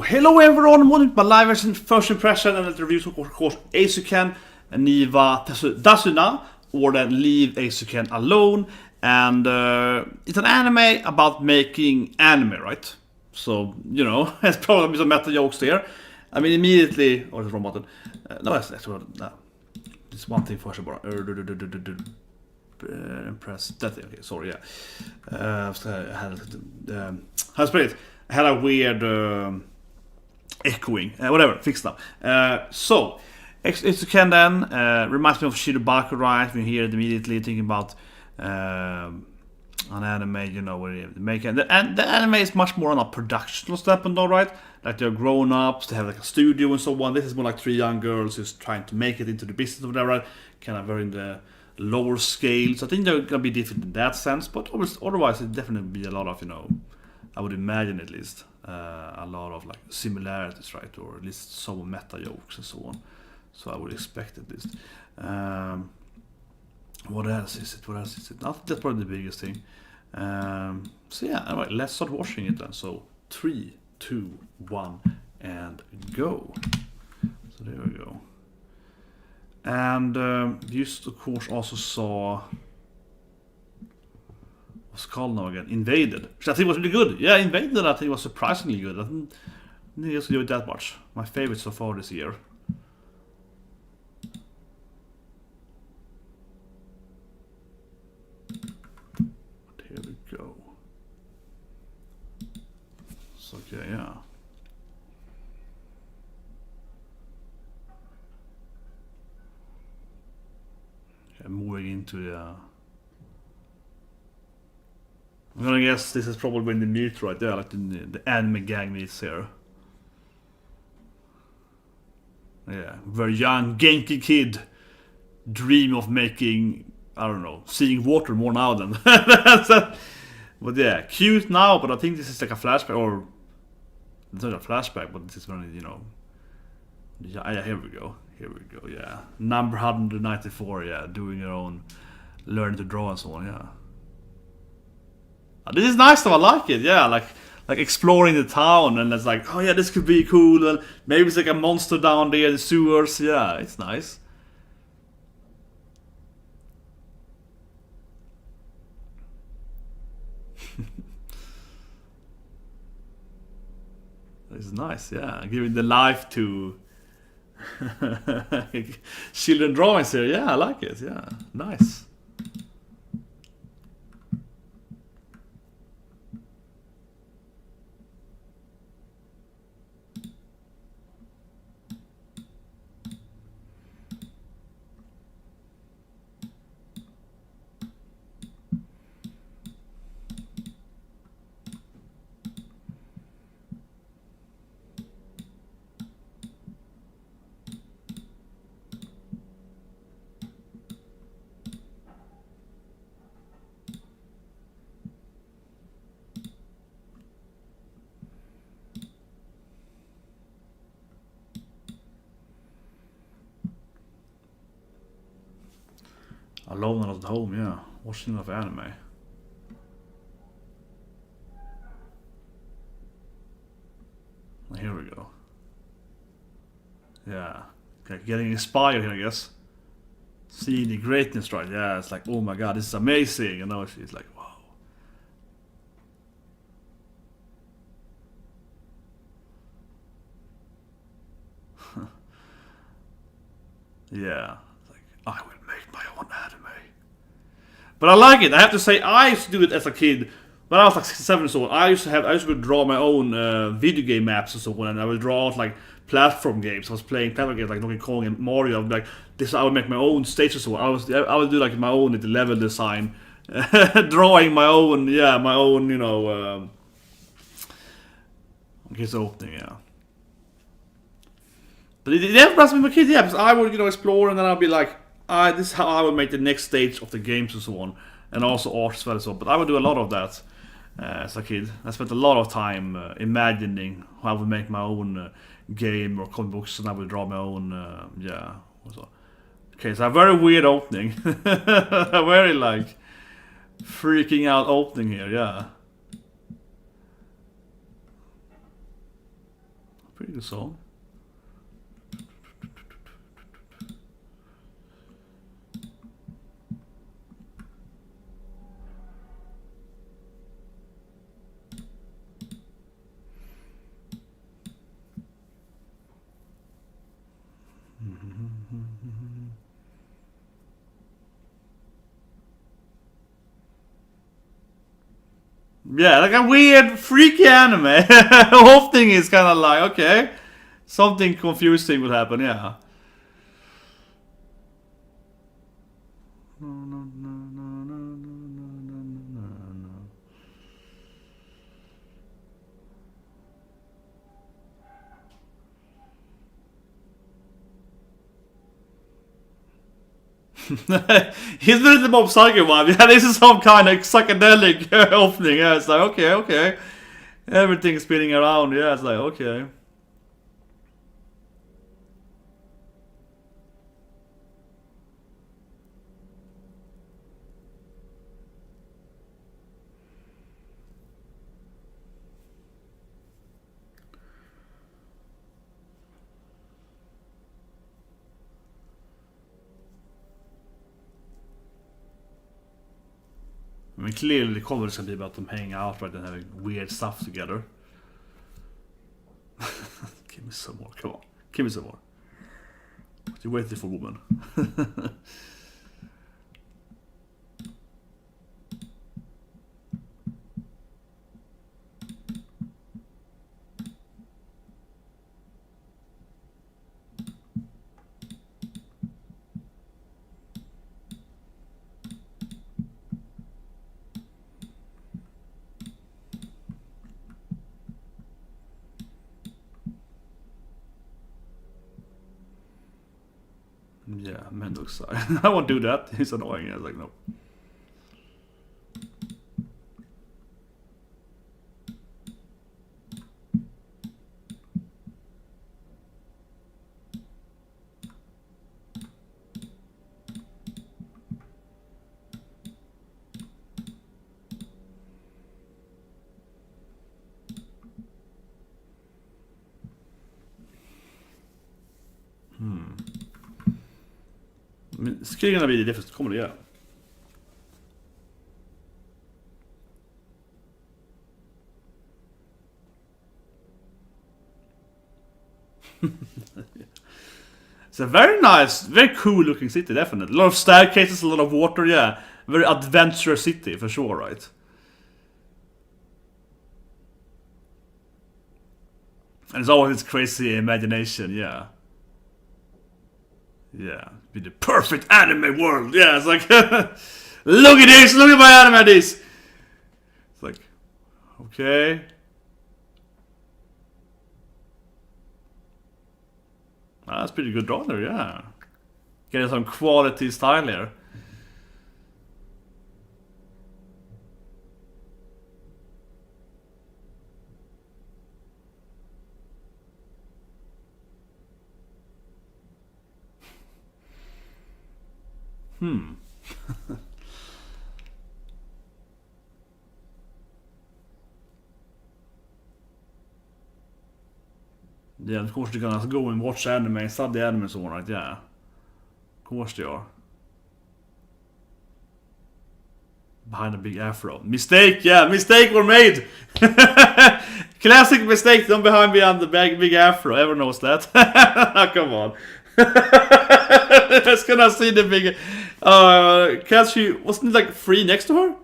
hello everyone, welcome to my live version, first impression and the reviews of course Eizouken, Niva Dasuna, or then Leave Eizouken Alone. And it's an anime about making anime, right? So, you know, there's probably some meta jokes there. I mean, immediately... Oh, it's wrong button. No, that's no. This one thing first about... Press that thing. Okay, sorry, yeah. How to spell it? I had a weird echoing. Whatever, fixed now. So, Eizouken then reminds me of Shirobako, right? We hear it immediately thinking about an anime, you know, where you make it. And the anime is much more on a productional step, and all right, like they're grown ups, they have like a studio and so on. This is more like three young girls who's trying to make it into the business or whatever, right? Kind of very in the lower scale. So I think they're gonna be different in that sense, but otherwise it definitely be a lot of, you know, I would imagine at least a lot of like similarities, right, or at least some meta jokes and so on. So I would expect at least. What else is it? That's probably the biggest thing. So yeah, anyway, let's start watching it then. So 3, 2, 1, and go. So there we go. And just of course also saw, what's it called now again? Invaded, which I think was really good. Yeah, Invaded I think was surprisingly good. I didn't enjoy it that much. My favorite so far this year. Here we go. So okay, yeah. Okay, moving into the... I'm gonna guess this is probably when the meet right there, like the anime gang meets here. Yeah, very young, Genki kid, dream of making, I don't know, seeing water more now than. But yeah, cute now, but I think this is like a flashback, or it's not a flashback, but this is when, you know. Yeah, here we go, yeah. Number 194, yeah, doing your own, learn to draw and so on, yeah. This is nice though, I like it, yeah, like exploring the town, and it's like, oh yeah, this could be cool, and maybe it's like a monster down there in the sewers, yeah, it's nice. It's nice, yeah, giving the life to children drawings here, yeah, I like it, yeah, nice. Alone and at home, yeah. Watching enough anime. Here we go. Yeah. Okay, getting inspired here, I guess. Seeing the greatness, right? Yeah, it's like, oh my god, this is amazing. And now she's like, wow. Yeah. Like, I will make my own anime. But I like it. I have to say, I used to do it as a kid. When I was like 7 or so, I used to draw my own video game maps and so on, and I would draw out like platform games. I was playing platform games like Donkey Kong and Mario. I would like this. I would make my own stage or so on. I would do like my own little level design, drawing my own, yeah, my own, you know. Okay, it's opening, yeah. But it never passed me my kids, yeah, because I would, you know, explore, and then I'd be like, this is how I would make the next stage of the games and so on, and also art as well. So, but I would do a lot of that as a kid. I spent a lot of time imagining how I would make my own game or comic books, and I would draw my own, yeah. So, okay, so a very weird opening, a very like freaking out opening here, yeah. Pretty good song. Yeah, like a weird, freaky anime. The whole thing is kind of like, okay, something confusing will happen, yeah. He's been the Mob Psycho one. Yeah, this is some kind of psychedelic opening. Yeah, it's like, okay. Everything's spinning around. Yeah, it's like, okay. I mean, clearly the covers can be about them hanging out right and having weird stuff together. Give me some more, come on. Give me some more. What are you waiting for, woman? Yeah, men looks I won't do that. He's annoying. I was like, no. I mean, it's gonna be the difference comedy, yeah. It's a very nice, very cool looking city, definitely. A lot of staircases, a lot of water, yeah. Very adventurous city, for sure, right? And it's always this crazy imagination, yeah. Yeah, be the perfect anime world. Yeah, it's like, look at this, look at my anime this. It's like, okay. That's pretty good draw there, yeah. Getting some quality style here. Yeah, of course they're gonna go and watch anime and study anime and so on, right? Yeah. Of course they are. Behind a big afro. Mistake, yeah, mistake were made! Classic mistake, don't behind the big afro. Everyone knows that. Come on. Just gonna see the big... can't she... Wasn't it like free next to her?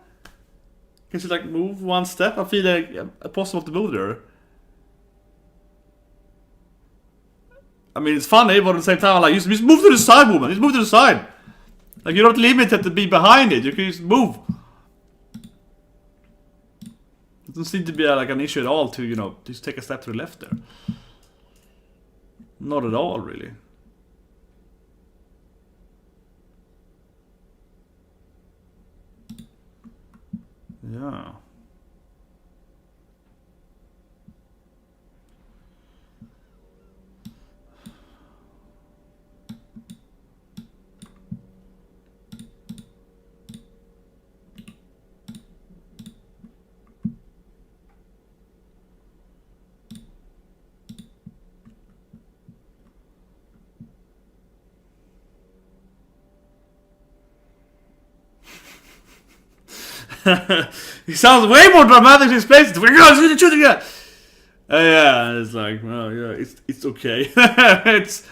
Can she like move one step? I feel like it's possible to move there. I mean, it's funny, but at the same time, like, just move to the side, woman. Just move to the side. Like, you're not limited to be behind it. You can just move. It doesn't seem to be like an issue at all to, you know, just take a step to the left there. Not at all, really. Yeah. He sounds way more dramatic than his places. We're going to shoot again. Yeah, it's like, well, yeah, it's okay. It's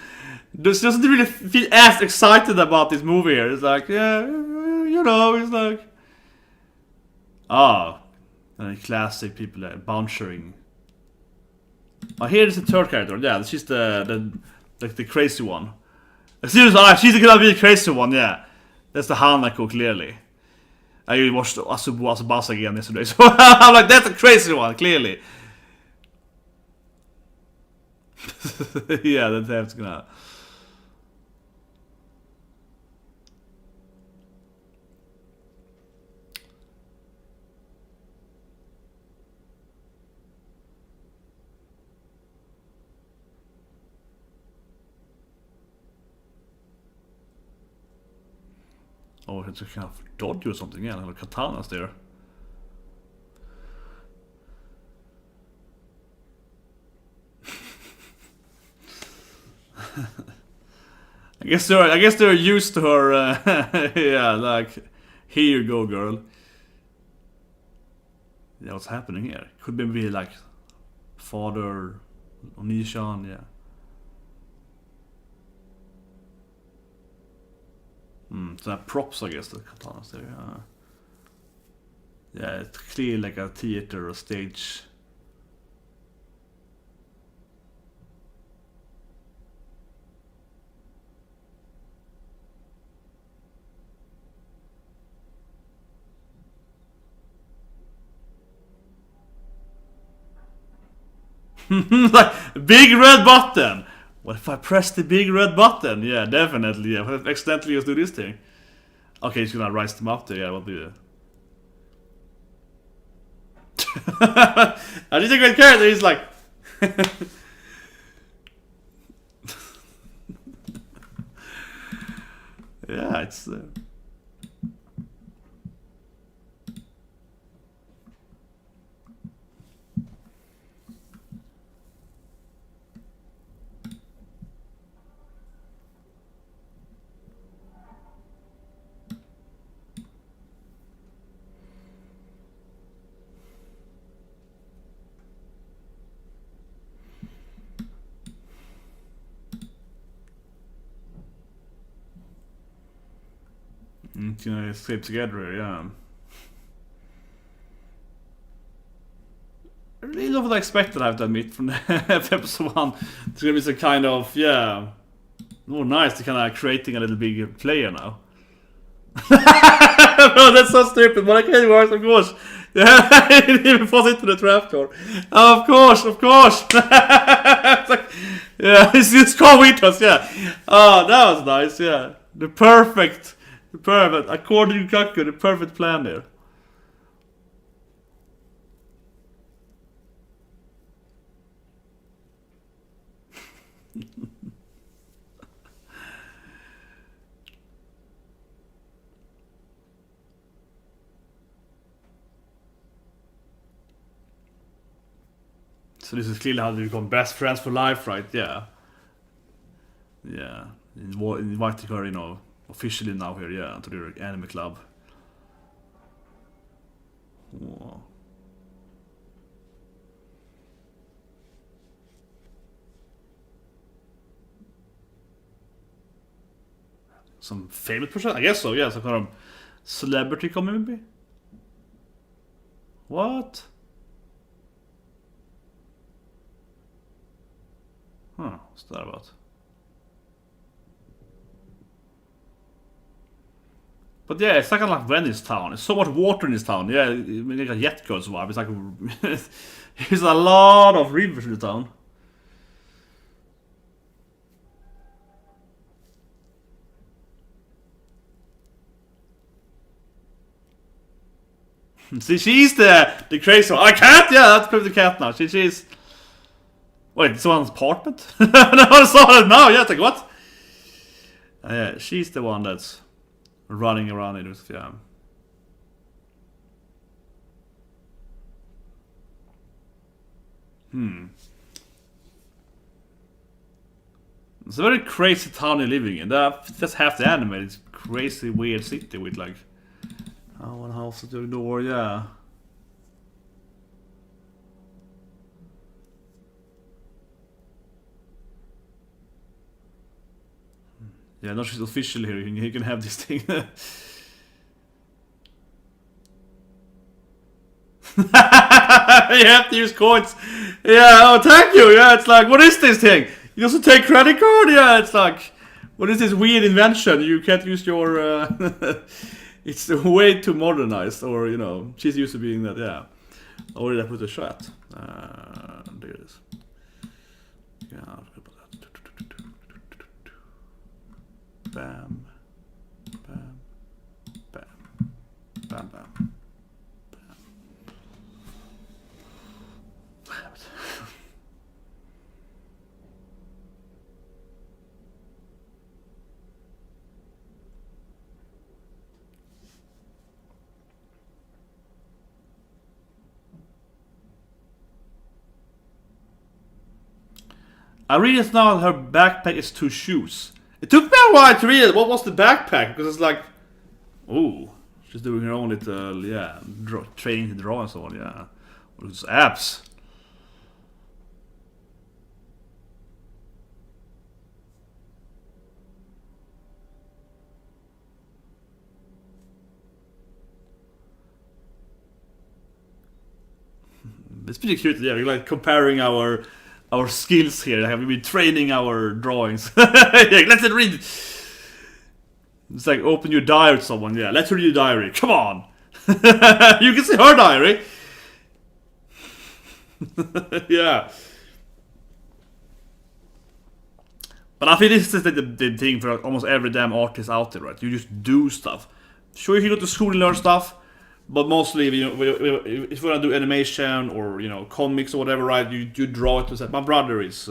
just doesn't really feel as excited about this movie here. It's like, yeah, you know, it's like, classic people bouncing. Oh, here is the third character. Yeah, she's the crazy one. Seriously, she's gonna be the crazy one. Yeah, that's the Hanako clearly. I watched Asubasa again yesterday, so I'm like, that's a crazy one, clearly. Yeah, that's gonna. Oh, it's a kind of dodge or something, yeah, like katanas there. I guess they're used to her. Yeah, like, here you go, girl. Yeah, what's happening here? Could be like father Onishan, yeah. So that props, I guess, the katanas there. Yeah, it's clearly like a theater or stage. Like, big red button. What if I press the big red button? Yeah, definitely. Yeah, what if I accidentally just do this thing? Okay, he's gonna rise them up there. Yeah, we'll do that. I just a great character. He's like, yeah, it's. Can escape together, yeah. I really not what I expected, I have to admit, from the episode 1. It's gonna be some kind of, yeah, more nice to kind of creating a little bigger player now. Bro, that's so stupid, but I can't work, of course. Yeah, I didn't even fall into the trapdoor. Of course. It's like, yeah, it's come with us, yeah. Oh, that was nice, yeah. The perfect, according to Kaku, the perfect plan there. So this is clearly how they become best friends for life, right? Yeah. Yeah. Inviting her, you know, officially now here, yeah, to the anime club. Whoa. Some famous person? I guess so, yeah, some kind of celebrity coming maybe? What? Huh, what's that about? But yeah, it's like Venice town. There's so much water in this town. Yeah, like a jet goes vibe. It's like there's a lot of rivers in the town. See, she's the crazy one. I can't. Yeah, that's probably the cat now. She's. Wait, it's someone's apartment? No, I saw it now. Yeah, it's like what? Yeah, she's the one that's running around it with, yeah. It's a very crazy town you're living in. That's half the anime. It's crazy weird city with like One house to the door, yeah. Yeah, not just official here. You can have this thing. You have to use coins. Yeah, oh, thank you. Yeah, it's like, what is this thing? You also take credit card? Yeah, it's like, what is this weird invention? You can't use your... it's way too modernized, or, you know, she's used to being that, yeah. Or did I put a shot? There it is. Yeah, I'll put that. Bam. Bam. Bam. Bam, bam. I read it now that her backpack is 2 shoes. It took me a while to read it. What was the backpack? Because it's like, ooh, she's doing her own little, yeah, training to draw and so on, yeah. Those apps. It's pretty cute, yeah. We're like comparing our skills here. Have we been training our drawings? Yeah, let's read. It's like open your diary to someone. Yeah, let's read your diary. Come on. You can see her diary. Yeah. But I think this is the thing for almost every damn artist out there, right? You just do stuff. Sure, you can go to school and learn stuff. But mostly, you know, if you want to do animation or, you know, comics or whatever, right, you draw it to set. My brother is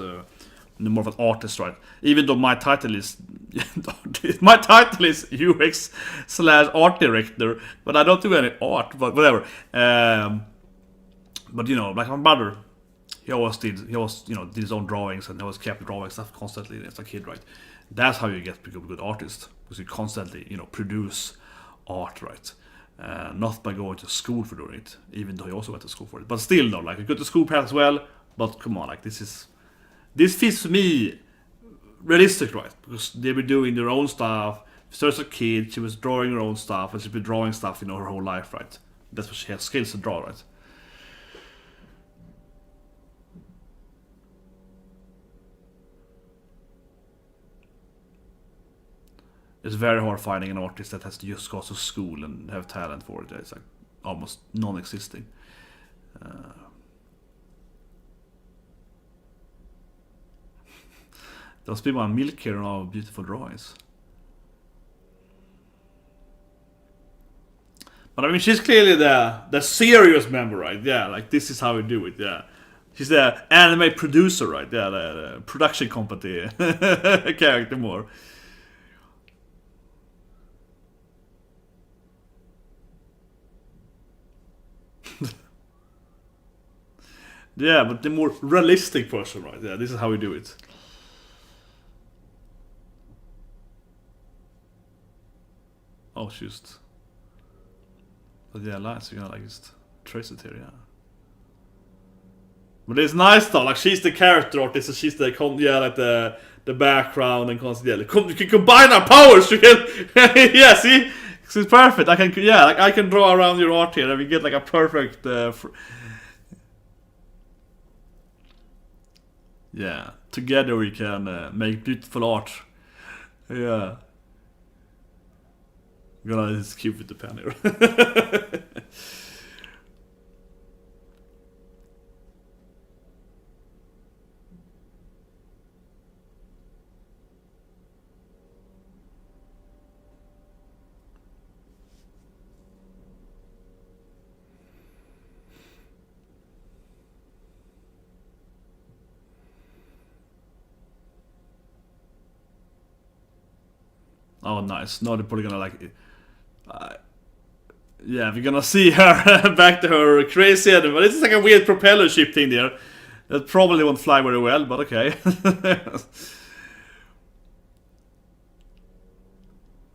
more of an artist, right? Even though my title is UX/art director, but I don't do any art, but whatever. But you know, like my brother, he always did his own drawings, and he always kept drawing stuff constantly as a kid, right? That's how you get to become a good artist, because you constantly, you know, produce art, right? Not by going to school for doing it, even though he also went to school for it. But still, no, like, I go to school path as well. But come on, like, this fits me realistic, right? Because they were doing their own stuff. So as a kid, she was drawing her own stuff, and she's been drawing stuff, you know, her whole life, right? That's what she has skills to draw, right? It's very hard finding an artist that has to just go to school and have talent for it. It's like almost non-existing. Those people are milk here and all beautiful drawings. But I mean, she's clearly the serious member, right? Yeah, like, this is how we do it. Yeah, she's the anime producer, right? Yeah, the production company character more. Yeah, but the more realistic person, right? Yeah, this is how we do it. Oh, just. But yeah, lights, you're gonna like just trace it here, yeah. But it's nice though, like, she's the character artist, and she's the like the background and constantly, yeah, you can combine our powers. You can, yeah, see, it's perfect. I can draw around your art here, and we get like a perfect. Yeah, together we can make beautiful art. Yeah. I'm gonna just keep with the pen here. Oh, nice. Now they're probably gonna like... yeah, we're gonna see her back to her crazy head. But it's like a weird propeller ship thing there. That probably won't fly very well, but okay.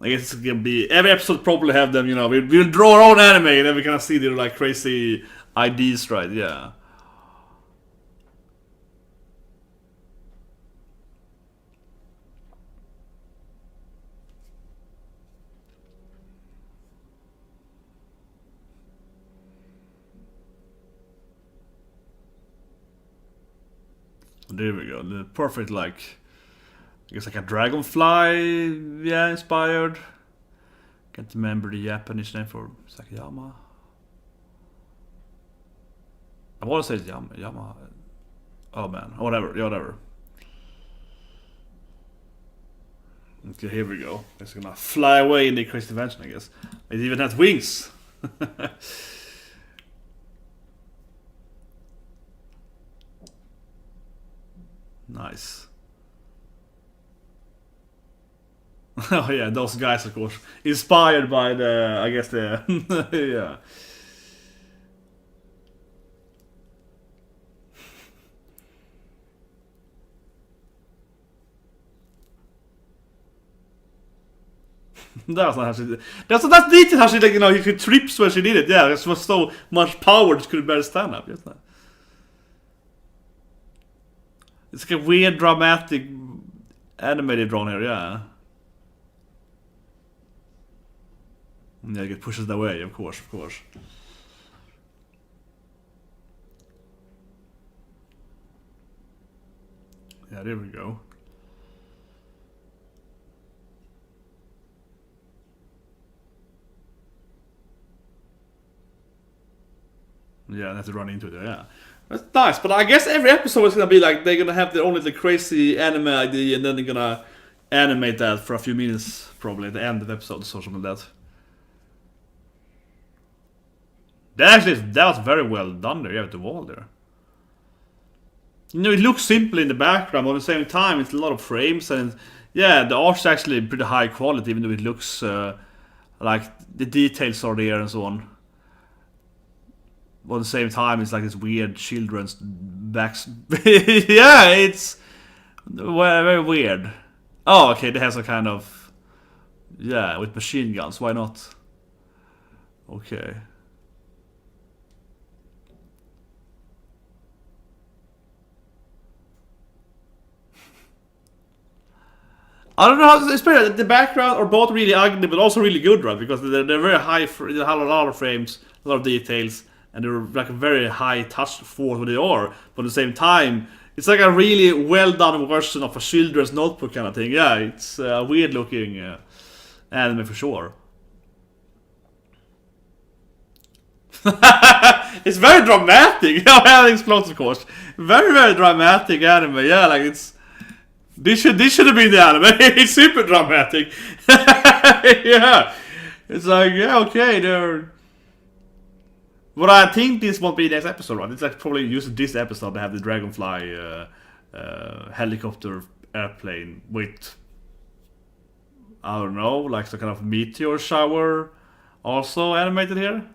I guess it's gonna be every episode probably have them. We'll draw our own anime and then we can see their like crazy ideas, right? Yeah. There we go. The perfect I guess like a dragonfly, yeah, inspired. Can't remember the Japanese name for Sakayama. I want to say it's Yama. Oh man, whatever. Okay, here we go. It's gonna fly away in the crazy dimension, I guess. It even has wings. Nice. Oh yeah, those guys, of course, inspired by I guess the yeah. That's not how she did. That's neat how she he trips when she did it. Yeah, it was so much power that she couldn't bear stand up. Just that. It's like a weird dramatic animated drawn here. Yeah. Yeah, it pushes it away, of course. Yeah, there we go. Yeah, and have to run into it, yeah. That's nice, but I guess every episode is gonna be like they're gonna have their own little crazy anime idea and then they're gonna animate that for a few minutes, probably at the end of the episode or something like that. That was very well done there, yeah, with the wall there. It looks simple in the background, but at the same time it's a lot of frames and yeah, the art's actually pretty high quality even though it looks like the details are there and so on. But at the same time, it's like this weird children's backs. Yeah, it's very weird. Oh, okay, they have some kind of... Yeah, with machine guns, why not? Okay. I don't know how to explain it. The background are both really ugly, but also really good, right? Because they're very high, they have a lot of frames, a lot of details. And they're like a very high touch for what they are, but at the same time, it's like a really well done version of a children's notebook kind of thing. Yeah, it's a weird looking anime for sure. It's very dramatic. Yeah, it explodes, of course. Very, very dramatic anime. Yeah, like it's this should have been the anime. It's super dramatic. Yeah, it's like yeah, okay, they're. But I think this won't be the next episode, right? It's like probably use this episode to have the dragonfly helicopter airplane with I don't know, like some kind of meteor shower also animated here.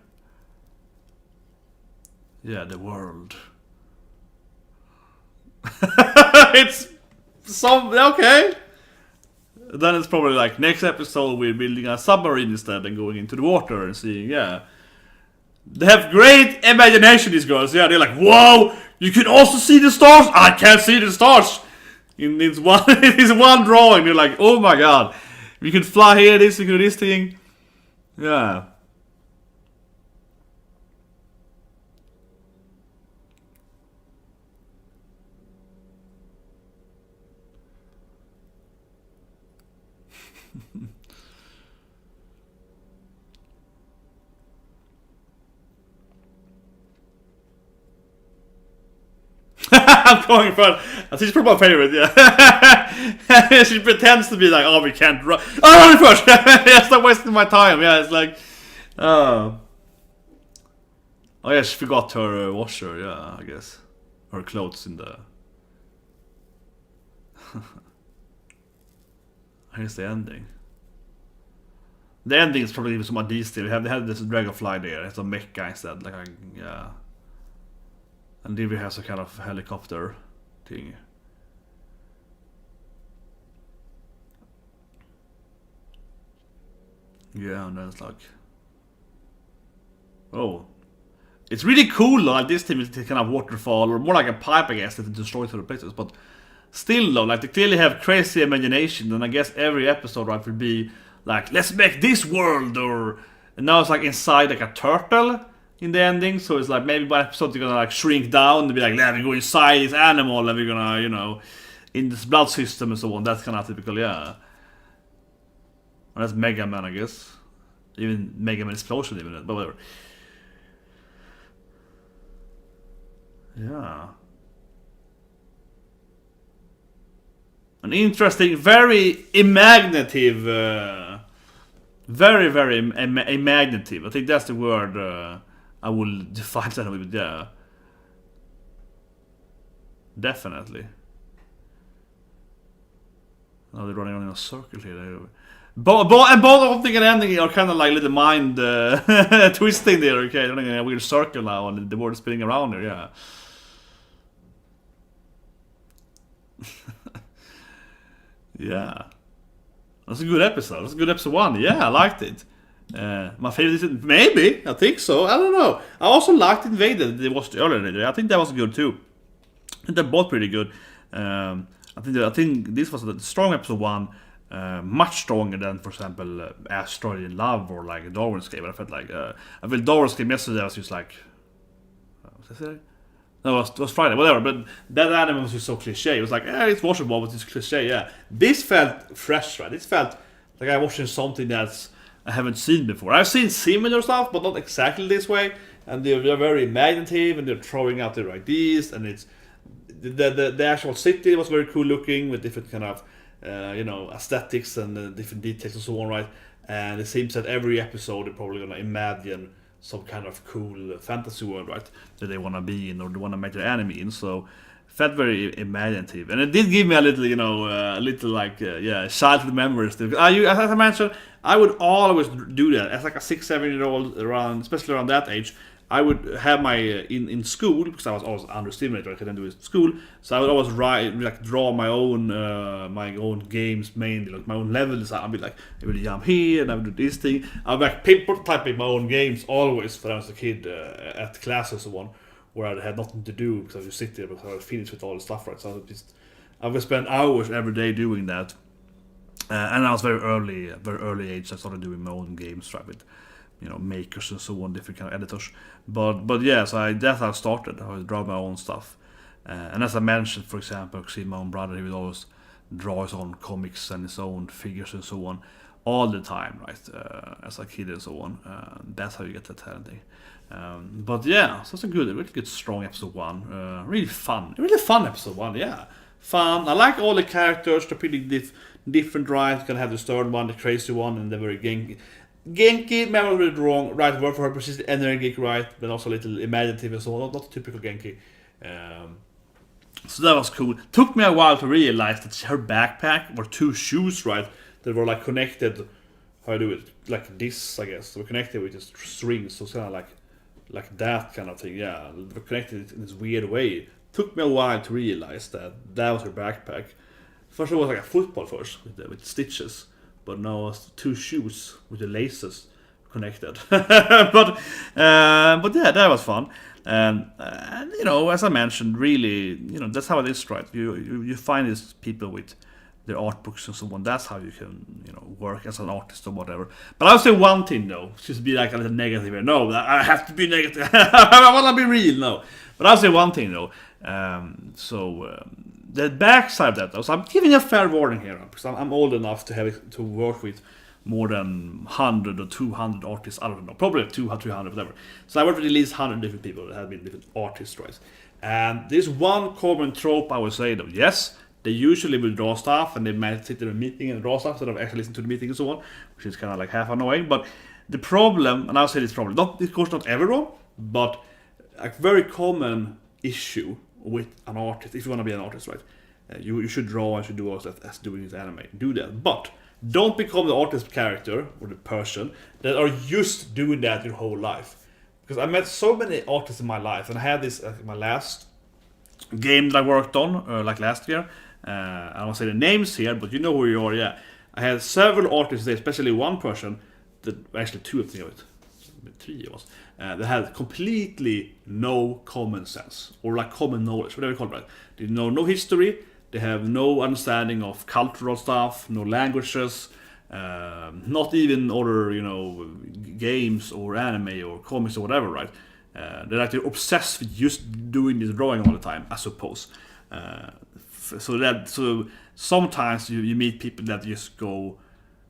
Yeah, the world. It's some okay. Then it's probably like next episode we're building a submarine instead and going into the water and seeing yeah. They have great imagination, these girls. Yeah, they're like, whoa, you can also see the stars? I can't see the stars. In this one drawing, they're like, oh my god. We can fly here, we can do this thing. Yeah. I'm going for I think she's probably my favorite, yeah. She pretends to be like, oh, we can't run. Oh, run first! Yeah, stop wasting my time. Yeah, it's like, oh yeah, she forgot her washer, yeah, I guess. Her clothes in the... Here's the ending. The ending is probably some of these still. They had this dragonfly there, it's a mech guy instead, like, yeah. And Divi has a kind of helicopter thing. Yeah, and then it's like, oh, it's really cool though. Like this team is kind of waterfall, or more like a pipe, I guess, that destroys other places. But still though, like they clearly have crazy imagination, and I guess every episode, right, will be like, let's make this world, or and now it's like inside like a turtle in the ending. So it's like maybe by episode you're gonna like shrink down and be like, let me go inside this animal, and we're gonna, you know, in this blood system and so on. That's kind of typical, yeah. And that's Mega Man, I guess. Even Mega Man Explosion, even, but whatever. Yeah. An interesting, very imaginative, very imaginative. I think that's the word I will define that with. Yeah, definitely. Oh, they're running around in a circle here. Both opening and ending are kind of like little mind twisting there. Okay, they're running in a weird circle now, and the board is spinning around here. Yeah. Yeah, that's a good episode. That's a good episode 1. Yeah, I liked it. My favorite is maybe, I think so. I don't know. I also liked Invaded. They watched earlier. I think that was good too. I think they're both pretty good. I think this was a strong episode 1, much stronger than, for example, Asteroid in Love or like Darwin's Game. I felt like I felt Darwin's Game yesterday. I was just like, was that it? No, it was Friday, whatever, but that anime was just so cliche. It was like, it's watchable, but it's cliche, yeah. This felt fresh, right? This felt like I'm watching something that's I haven't seen before. I've seen similar stuff, but not exactly this way. And they're very imaginative, and they're throwing out their ideas, and it's the actual city was very cool looking with different kind of aesthetics and different details and so on, right? And it seems that every episode they're probably gonna imagine some kind of cool fantasy world, right, that they want to be in or they want to make their anime in. So felt very imaginative, and it did give me a little, childhood memories. As I mentioned, I would always do that as like a 6-7-year-old, around, especially around that age. I would have my in school, because I was always underestimated. I couldn't do it in school, so I would always draw my own games, mainly like my own levels. I'd be like, I would jump here and I would do this thing. I would like prototyping my own games always when I was a kid at class and so on, where I had nothing to do because I would just sit there because I was finished with all the stuff, right? So I would spend hours every day doing that, and I was very early age. I started doing my own games, right, with makers and so on, different kind of editors. But yeah, so that's how I started. I would draw my own stuff, and as I mentioned, for example, see my own brother, he would always draw his own comics and his own figures and so on all the time, right? As a kid and so on. That's how you get that talent. But yeah, so it's a really good, strong episode 1. Really fun episode 1. Yeah, fun. I like all the characters. They're pretty different, right? You can have the stern one, the crazy one, and the very Genki, maybe a little bit wrong, right word for her, but she's energetic, right, but also a little imaginative and so on, not typical Genki. So that was cool. Took me a while to realize that her backpack were 2 shoes, right, that were like connected, how I do it, like this, I guess, they were connected with just strings, so it's kind of like that kind of thing, yeah, they were connected in this weird way. Took me a while to realize that was her backpack. First it was like a football first, with stitches. But now it's 2 shoes with the laces connected. but yeah, that was fun. And as I mentioned, really, that's how it is, right? You find these people with their art books and so on. That's how you can, work as an artist or whatever. But I'll say one thing though, just be like a little negative here. No, I have to be negative. I want to be real. No, but I'll say one thing though. The backside of that, though, so I'm giving a fair warning here, because I'm old enough to work with more than 100 or 200 artists. I don't know, probably 200, 300, whatever. So I worked with at least 100 different people that have been different artists, right? And there's one common trope I would say, though. Yes, they usually will draw stuff, and they might sit in a meeting and draw stuff instead of actually listen to the meeting and so on, which is kind of like half annoying. But the problem, and I'll say this problem, not of course not everyone, but a very common issue with an artist, if you want to be an artist, right? You should draw and should do all that as doing his anime. Do that, but don't become the artist character or the person that are just doing that your whole life. Because I met so many artists in my life, and I had this my last game that I worked on like last year. I won't say the names here, but you know who you are. Yeah, I had several artists there, especially one person actually 2 of it, 3 of us, they had completely no common sense, or like common knowledge, whatever you call it. They know no history, they have no understanding of cultural stuff, no languages, not even other, games or anime or comics or whatever, right? They're obsessed with just doing this drawing all the time, I suppose. So sometimes you meet people that just go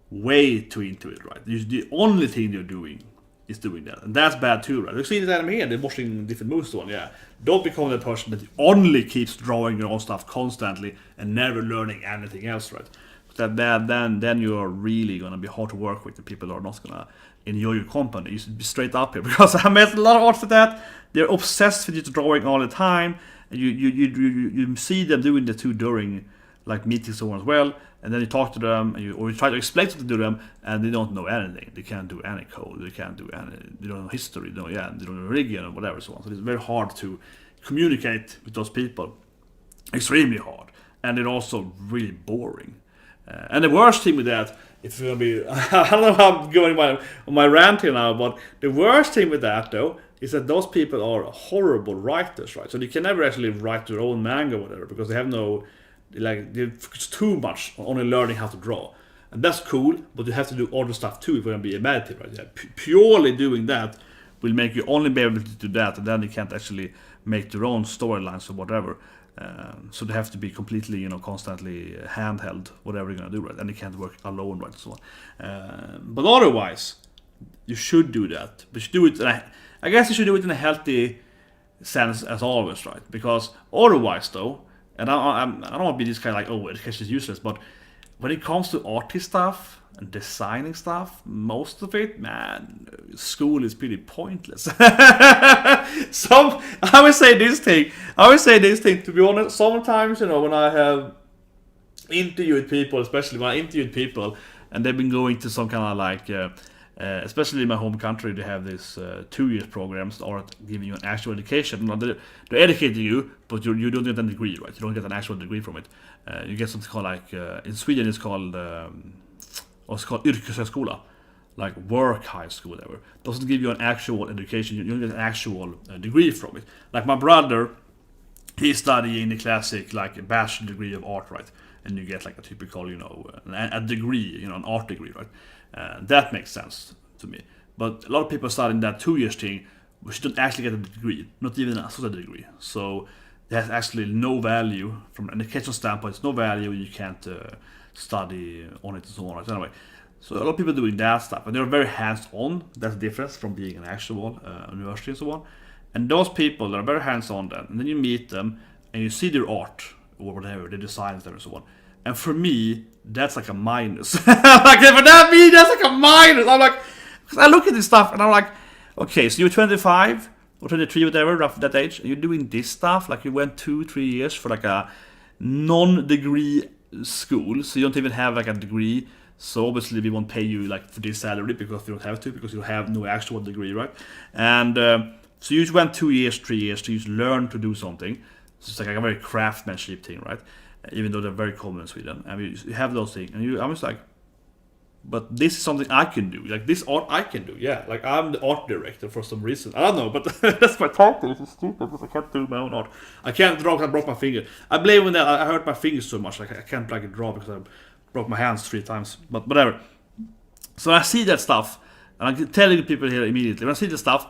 way too into it, right? The only thing they're doing is doing that, and that's bad too, right? We've seen that anime here, they're watching different movies, so on. Yeah, don't become that person that only keeps drawing your own stuff constantly and never learning anything else, right? Then you're really gonna be hard to work with. The people are not gonna enjoy your company. You should be straight up here, because I met a lot of artists that they're obsessed with just drawing all the time. And you see them doing the two during like meetings or as well, and then you talk to them, and you try to explain something to them, and they don't know anything. They can't do any code. They can't do any. They don't know history. They don't know religion or whatever, so on. So it's very hard to communicate with those people. Extremely hard, and they're also really boring. And the worst thing with that, if you're gonna be, I don't know how I'm going on my rant here now, but the worst thing with that though is that those people are horrible writers, right? So they can never actually write their own manga or whatever, because they have they focus too much on only learning how to draw. And that's cool, but you have to do other stuff too if you're gonna be a meditative, right? Yeah, purely doing that will make you only be able to do that, and then you can't actually make their own storylines or whatever. So they have to be completely, constantly handheld, whatever you're gonna do, right? And they can't work alone, right? And so on. But otherwise, you should do that. But you should do it. I guess you should do it in a healthy sense as always, right? Because otherwise, though, and I don't want to be this kind of like, oh, education is useless, but when it comes to artist stuff and designing stuff, most of it, man, school is pretty pointless. I would say this thing, to be honest, sometimes, when I have interviewed people, especially when I interviewed people, and they've been going to some kind of like, especially in my home country, they have these 2-year programs that are giving you an actual education. They're educating you, but you don't get a degree, right? You don't get an actual degree from it. You get something called like, in Sweden it's called yrkeshögskola, like work high school, whatever. Doesn't give you an actual education. You don't get an actual degree from it. Like my brother, he's studying the classic like a bachelor degree of art, right? And you get like a typical, a degree, an art degree, right? That makes sense to me. But a lot of people studying that 2-year thing, which don't actually get a degree, not even an associate degree. So there's actually no value from an educational standpoint. It's no value. You can't study on it and so on. Right? Anyway, so a lot of people doing that stuff, and they're very hands-on. That's the difference from being an actual university and so on. And those people that are very hands-on, then, and then you meet them and you see their art or whatever, their designs and so on. And for me, that's like a minus. Like for that me, that's like a minus. I'm like, I look at this stuff and I'm like, okay, so you're 25 or 23, whatever, roughly that age, and you're doing this stuff. Like you went 2-3 years for like a non-degree school, so you don't even have like a degree. So obviously we won't pay you like for this salary because you don't have to, because you have no actual degree, right? And so you just went 2 years, 3 years to just learn to do something. So it's like a very craftsmanship thing, right? Even though they're very common in Sweden, and you have those things, and I'm just like, but this is something I can do. Like this art I can do, yeah. Like I'm the art director for some reason. I don't know, but that's my title. It's stupid because I can't do my own art. I can't draw because I broke my finger. I blame on that. I hurt my fingers so much. Like I can't like draw because I broke my hands 3 times. But whatever. So I see that stuff, and I'm telling people here immediately. When I see the stuff,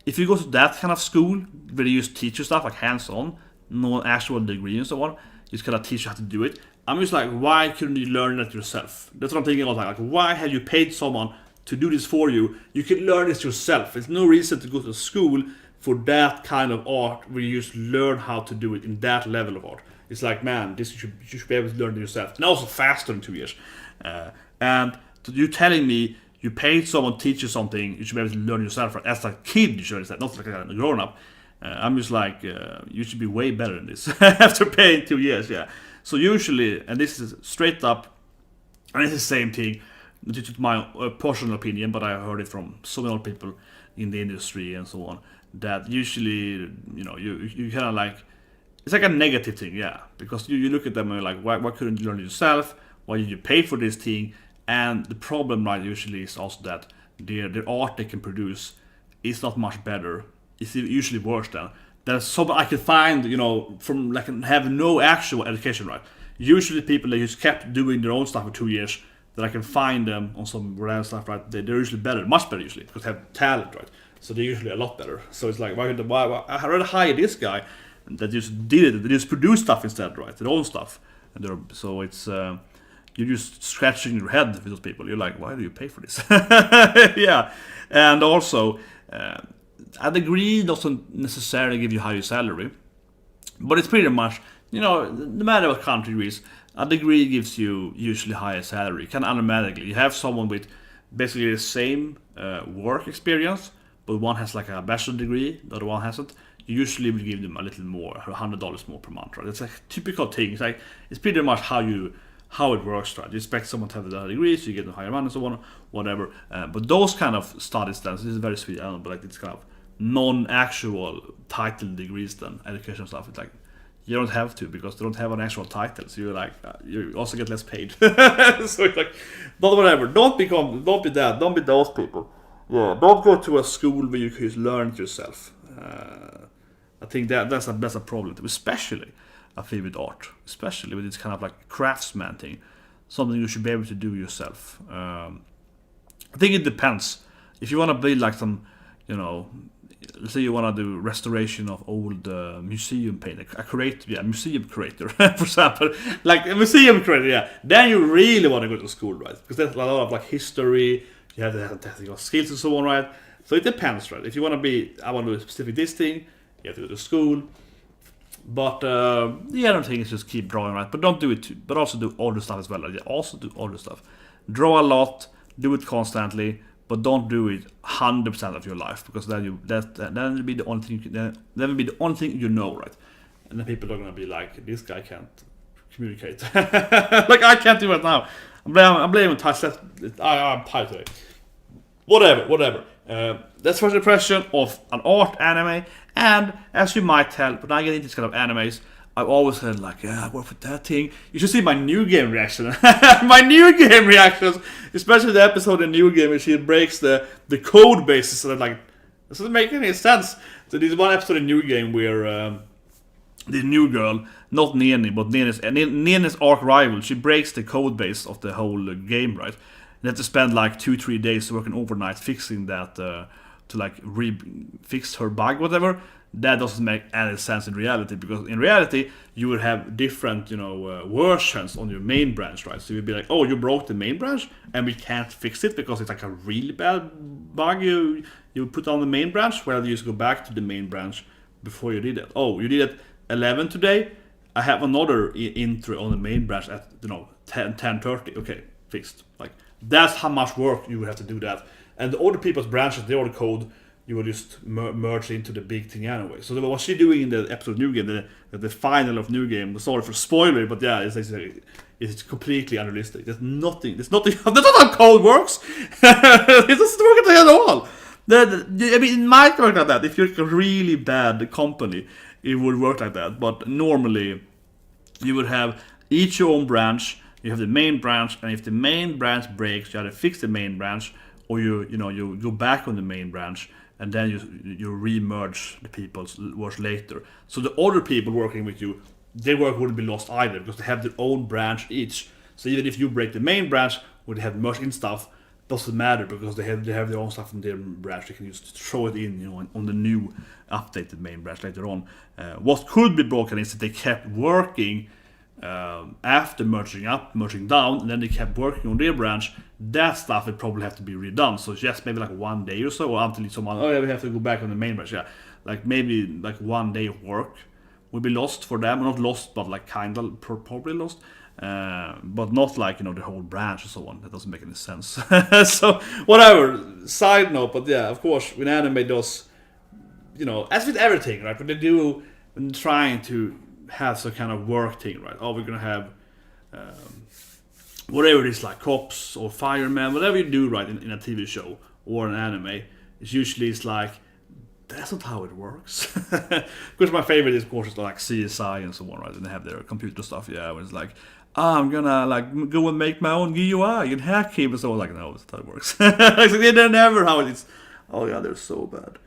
if you go to that kind of school where you just teach you stuff like hands-on, no actual degree and so on, just kind of teach you how to do it. I'm just like, why couldn't you learn that yourself? That's what I'm thinking all the time. Like, why have you paid someone to do this for you? You can learn this yourself. There's no reason to go to school for that kind of art where you just learn how to do it in that level of art. It's like, man, this you should be able to learn it yourself. And also faster in 2 years. And you telling me you paid someone to teach you something, you should be able to learn yourself. As a kid, you should understand, not like a grown-up. I'm just like, you should be way better than this after paying 2 years, yeah. So usually, and this is straight up, and it's the same thing, this is my personal opinion, but I heard it from so many people in the industry and so on, that usually, you kind of like, it's like a negative thing, yeah. Because you look at them and you're like, why couldn't you learn it yourself? Why did you pay for this thing? And the problem, right, usually is also that their art they can produce is not much better. It's usually worse than. There's some I can find, from like have no actual education, right? Usually people that just kept doing their own stuff for 2 years, that I can find them on some random stuff, right? They're usually better, much better usually, because they have talent, right? So they're usually a lot better. So it's like, why I'd rather hire this guy that just did it, that just produced stuff instead, right? Their own stuff. So it's you're just scratching your head with those people. You're like, why do you pay for this? Yeah, and also. A degree doesn't necessarily give you higher salary, but it's pretty much, no matter what country it is, a degree gives you usually higher salary, kind of automatically. You have someone with basically the same work experience, but one has like a bachelor degree, the other one hasn't. You usually will give them a little more, $100 more per month, right? It's a typical thing. It's pretty much how it works, right? You expect someone to have a degree, so you get them higher money and so on, whatever. But those kind of studies, then, this is very sweet, but like it's kind of non-actual title degrees, then education stuff. It's like you don't have to, because they don't have an actual title, so you're like you also get less paid. So it's like, but whatever. Don't be that. Don't be those people. Yeah, don't go to a school where you can just learn it yourself. I think that's a problem too, especially I feel with art, especially with this kind of like craftsman thing, something you should be able to do yourself. I think it depends. If you want to build like some, let's say you want to do restoration of old museum painting, museum curator, for example, like a museum curator, yeah, then you really want to go to school, right? Because there's a lot of like history, you have to have technical skills and so on, right? So it depends, right? If you want to I want to do a specific this thing, you have to go to school. But the other thing is just keep drawing, right? But don't do it too. But also do older stuff as well. Right? Also do older stuff. Draw a lot, do it constantly, but don't do it 100% of your life, because then will be the only thing. That will be the only thing you know, right? And then people are gonna be like, this guy can't communicate. Like I can't do it now. I'm blaming touch. I'm tired today. Whatever. That's first impression of an art anime. And as you might tell, when I get into this kind of animes, I've always said like, yeah, I work with that thing. You should see my new game reaction. My new game reactions, especially the episode in New Game where she breaks the code bases. So like, this doesn't make any sense. So there's one episode in New Game where the new girl, not Nene, but Nene's arch rival, she breaks the code base of the whole game, right? You have to spend like 2-3 days working overnight fixing that to like fix her bug, whatever. That doesn't make any sense in reality, because in reality you would have different, versions on your main branch, right? So you'd be like, oh, you broke the main branch and we can't fix it because it's like a really bad bug you put on the main branch. Well, you just go back to the main branch before you did it. Oh, you did it 11 today. I have another intro on the main branch at 10:30. Okay, fixed. Like that's how much work you would have to do that. And the other people's branches, the other code, you will just merge into the big thing anyway. So what she's doing in the episode of New Game, the final of New Game, sorry for spoiler, but yeah, it's completely unrealistic. There's nothing, that's not how code works. It doesn't work at all. I mean, it might work like that. If you're a really bad company, it would work like that. But normally, you would have each your own branch, you have the main branch, and if the main branch breaks, you have to fix the main branch, or you go back on the main branch, and then you re-merge the people's work later. So the other people working with you, their work wouldn't be lost either, because they have their own branch each. So even if you break the main branch, or they have merged in stuff, doesn't matter, because they have their own stuff in their branch. They can just throw it in, on the new updated main branch later on. What could be broken is that they kept working after merging up, merging down, and then they kept working on their branch. That stuff would probably have to be redone. So just maybe like 1 day or so, or until someone, oh yeah, we have to go back on the main branch. Yeah, like maybe like 1 day of work would be lost for them. Not lost, but like kind of probably lost. But not like the whole branch and so on. That doesn't make any sense. So whatever. Side note, but yeah, of course, when anime does, as with everything, right? When they do, when trying to have some kind of work thing, right? Oh, we're gonna have whatever it is, like cops or firemen, whatever you do, right, in a TV show or an anime. It's usually like that's not how it works. Because my favorite is, of course, like CSI and so on, right? And they have their computer stuff, yeah. When it's like, I'm gonna like go and make my own GUI and hack him and so on. Like, no, that's not how it works. Like, they're never how it is. Oh yeah, they're so bad.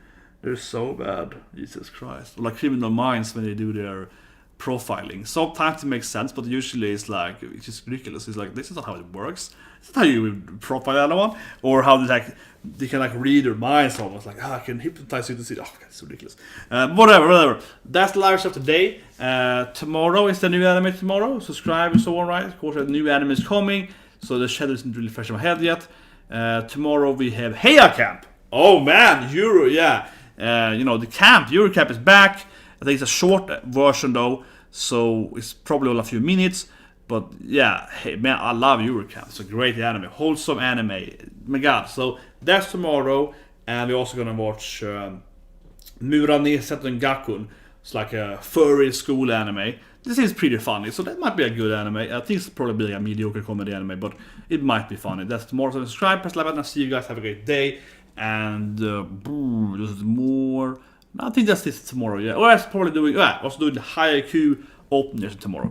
They're so bad. Jesus Christ. Like Criminal Minds when they do their profiling. Sometimes it makes sense, but usually it's like, it's just ridiculous. It's like, this is not how it works. It's not how you profile anyone, or how they can like read their minds almost. Like, I can hypnotize you to see. Oh, God, it's so ridiculous. Whatever. That's the live stuff today. Tomorrow is the new anime tomorrow. Subscribe and so on, right? Of course, a new anime is coming, so the schedule isn't really fresh in my head yet. Tomorrow we have Heya Camp. Oh man, Euro, yeah. The Euro Camp is back. I think it's a short version though, so it's probably only a few minutes. But yeah, hey man, I love Eurocamp. It's a great anime, wholesome anime. My God, so that's tomorrow, and we're also gonna watch Murane Setten Gakun. It's like a furry school anime. This is pretty funny, so that might be a good anime. I think it's probably a mediocre comedy anime, but it might be funny. That's tomorrow. So subscribe, press like button, and see you guys. Have a great day. And there's more. I think that's this tomorrow. Yeah, or I was probably doing. Also doing the Haiku openers tomorrow.